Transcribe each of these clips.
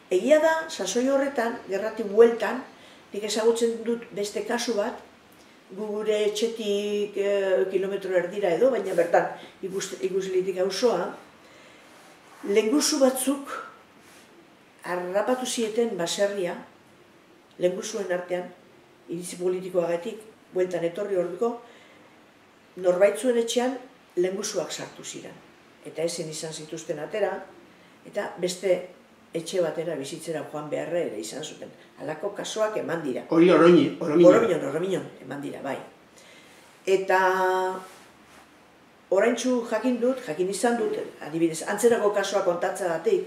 Egia da, sasoi horretan, gerratik bueltan, nik ezagutzen dut beste kasu bat, gure etxetik kilometro erdira edo, baina bertan ikuslitik auzoa, lengusu batzuk harrapatu zieten baserria, lengusuen artean, iritzi politikoagatik, bueltan etorri orduko, norbaitzuen etxean lengusuak sartu ziren. Eta ezin izan zituzten atera, eta beste etxe batera bizitzera joan beharra ere izan zuten. Halako kasuak eman dira. Hori Oromiñon eman dira, bai. Eta oraintsu jakin izan dut, adibidez, antzerako kasua kontatzagatik,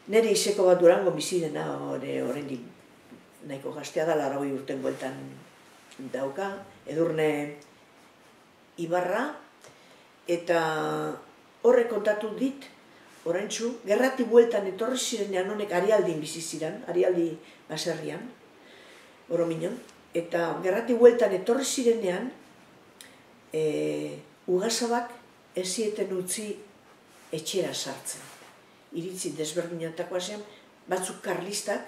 nire izeko bat Durango bizi dena oraindik nahiko gaztea da, 80 urten bueltan dauka, Edurne Ibarra, eta horrek kontatu dit, oraintsu, gerrati bueltan etorri zirenean honek Arialdin bizi ziren, Arialdi baserrian, Oromiñon, eta gerrati bueltan etorri zirenean, Ugasabak ez zieten utzi etxera sartzen. Iritzi desberdinetakoa zen, batzuk karlistak,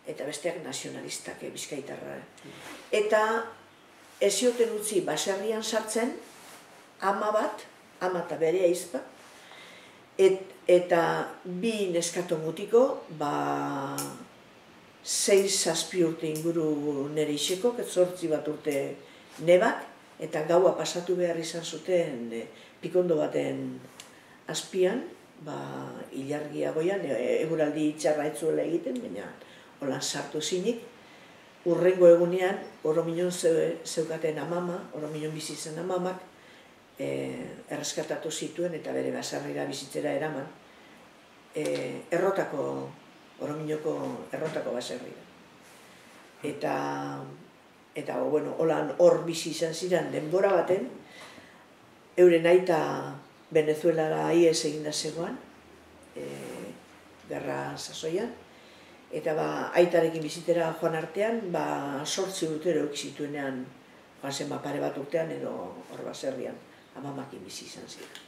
eta besteak nazionalistak, bizkaitarra. Eta ez zioten utzi baserrian sartzen, ama bat, ama eta bere ahizpa, eta bi neskato mutiko, 6-7 urte inguru nire iseko, 8 bat urte nebak, eta gaua pasatu behar izan zuten pikondo baten azpian, ilargia goian, eguraldi txarra etzuela egiten, baina holan sartu zinik. Urrengo egunean, Oromiñon zeukaten amama, Oromiñon bizi zen amamak, erreskatatu zituen eta bere baserrira bizitzera eraman, Oromiñoko errotako baserrira. Eta holan hor bizi izan ziren denbora baten, euren aita Venezuelara ihes eginda zegoan, gerra sasoian, eta aitarekin bizitera joan artean, 8 urtero zituenean, joan zen pare bat urtean edo hor baserrian, amamakin bizi izan ziren.